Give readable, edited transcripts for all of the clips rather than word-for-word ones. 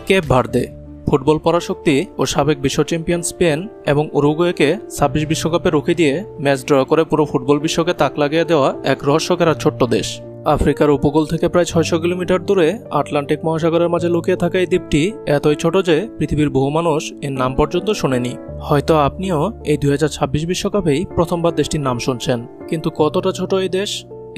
Cape Verde football পরাশক্তি ও সাবেক বিশ্ব champion Spain এবং উরুগুয়েকে ২৬ বিশ্বকাপে রুখে দিয়ে ম্যাচ ড্র করে পুরো ফুটবল বিশ্বকে তাক লাগিয়ে দেওয়া এক রহস্যকেরা ছোট্ট দেশ। আফ্রিকার উপকূল থেকে প্রায় ৬০০ কিলোমিটার দূরে আটলান্টিক মহাসাগরের মাঝে লুকিয়ে থাকা এই দ্বীপটি এতই ছোট যে পৃথিবীর বহু মানুষ এর নাম পর্যন্ত শোনেনি। হয়তো আপনিও এই ২০২৬ বিশ্বকাপেই প্রথমবার দেশটির নাম শুনছেন। কিন্তু কতটা ছোট এই দেশ?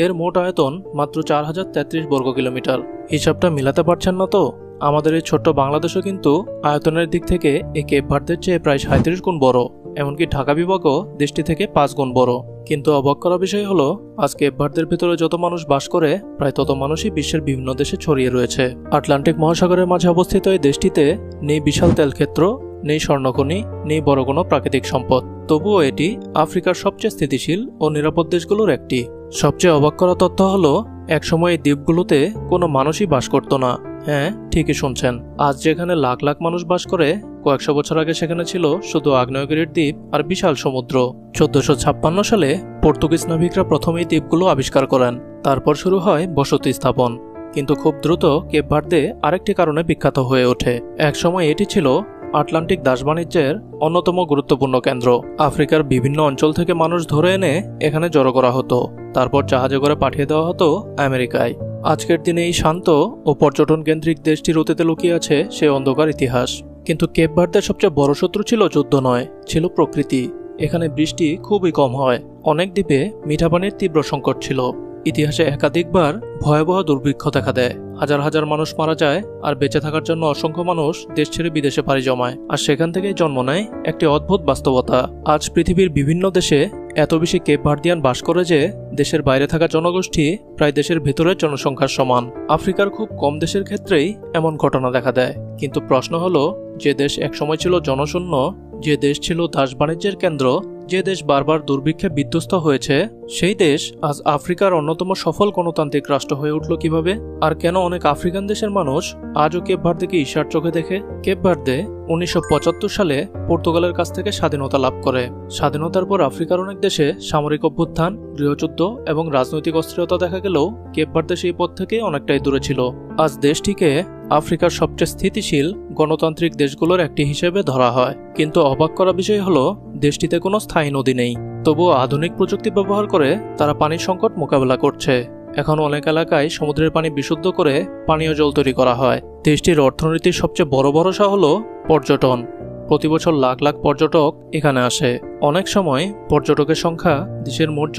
এর মোট আয়তন মাত্র ৪,০৩৩ বর্গ কিলোমিটার। হিসাবটা মিলাতে পারছেন না তো? আমাদের এই ছোট্ট বাংলাদেশও কিন্তু আয়তনের দিক থেকে এই কেপ ভার্দের চেয়ে প্রায় ৩৭ গুণ বড়, এমনকি ঢাকা বিভাগও দেশটি থেকে ৫ গুণ বড়। কিন্তু অবাক করা বিষয় হলো, আজ কেপ ভার্দের ভেতরে যত মানুষ বাস করে প্রায় তত মানুষই বিশ্বের বিভিন্ন দেশে ছড়িয়ে রয়েছে। আটলান্টিক মহাসাগরের মাঝে অবস্থিত এই দেশটিতে নেই বিশাল তেলক্ষেত্র, নেই স্বর্ণখনি, নেই বড় কোনো প্রাকৃতিক সম্পদ। তবুও এটি আফ্রিকার সবচেয়ে স্থিতিশীল ও নিরাপদ দেশগুলোর একটি। সবচেয়ে অবাক করা তথ্য হলো, একসময় এই দ্বীপগুলোতে কোনো মানুষই বাস করত না। হ্যাঁ, ঠিকই শুনছেন। আজ যেখানে লাখ লাখ মানুষ বাস করে, কয়েকশো বছর আগে সেখানে ছিল শুধু আগ্নেয়গিরির দ্বীপ আর বিশাল সমুদ্র। ১৪৫৬ সালে পর্তুগিজ নাবিকরা প্রথম এই দ্বীপগুলো আবিষ্কার করেন। তারপর শুরু হয় বসতি স্থাপন। কিন্তু খুব দ্রুত কেপ ভার্দে আরেকটি কারণে বিখ্যাত হয়ে ওঠে। একসময় এটি ছিল আটলান্টিক দাস বাণিজ্যের অন্যতম গুরুত্বপূর্ণ কেন্দ্র। আফ্রিকার বিভিন্ন অঞ্চল থেকে মানুষ ধরে এনে এখানে জড়ো করা হতো, তারপর জাহাজে করে পাঠিয়ে দেওয়া হতো আমেরিকায়। আজকের দিনে এই শান্ত ও পর্যটন কেন্দ্রিক দেশটির অতীতে লুকিয়ে আছে সে অন্ধকার ইতিহাস। কিন্তু কেপ ভার্দের সবচেয়ে বড় শত্রু ছিল যুদ্ধ নয়, ছিল প্রকৃতি। এখানে বৃষ্টি খুবই কম হয়, অনেক দ্বীপে মিঠা পানির তীব্র সংকট ছিল। ইতিহাসে একাধিকবার ভয়াবহ দুর্ভিক্ষ দেখা দেয়, হাজার হাজার মানুষ মারা যায়, আর বেঁচে থাকার জন্য অসংখ্য মানুষ দেশ ছেড়ে বিদেশে পাড়ি জমায়। আর সেখান থেকেই জন্ম নেয় একটি অদ্ভুত বাস্তবতা। আজ পৃথিবীর বিভিন্ন দেশে এত বেশি কেপ ভার্দিয়ান বাস করে যে দেশের বাইরে থাকা জনগোষ্ঠী প্রায় দেশের ভেতরের জনসংখ্যার সমান। আফ্রিকার খুব কম দেশের ক্ষেত্রেই এমন ঘটনা দেখা দেয়। কিন্তু প্রশ্ন হলো, যে দেশ একসময় ছিল জনশূন্য, যে দেশ ছিল দাস বাণিজ্যের কেন্দ্র, যে দেশ বারবার দুর্ভিক্ষে বিধ্বস্ত হয়েছে, সেই দেশ আজ আফ্রিকার অন্যতম সফল গণতান্ত্রিক রাষ্ট্র হয়ে উঠল কিভাবে? আর কেন অনেক আফ্রিকান দেশের মানুষ আজও কেপ ভার্দেকে ঈর্ষার চোখে দেখে? কেপ ভার্দে ১৯৭৫ সালে পর্তুগালের কাছ থেকে স্বাধীনতা লাভ করে। স্বাধীনতার পর আফ্রিকার অনেক দেশে সামরিক অভ্যুত্থান, গৃহযুদ্ধ এবং রাজনৈতিক অস্থিরতা দেখা গেলেও কেপ ভার্দে সেই পথ থেকে অনেকটাই দূরে ছিল। আজ দেশটিকে আফ্রিকার সবচেয়ে স্থিতিশীল গণতান্ত্রিক দেশগুলোর একটি হিসেবে ধরা হয়। কিন্তু অবাক করা বিষয় হলো, দেশটিতে কোনো স্থায়ী নদী নেই। তবুও আধুনিক প্রযুক্তি ব্যবহার করে তারা পানির সংকট মোকাবেলা করছে। এখন অনেক এলাকায় সমুদ্রের পানি বিশুদ্ধ করে পানীয় জল তৈরি করা হয়। দেশটির অর্থনীতির সবচেয়ে বড় ভরসা হলো পর্যটন। প্রতি বছর লাখ লাখ পর্যটক এখানে আসে। অনেক সময় পর্যটকের সংখ্যা দেশের মোট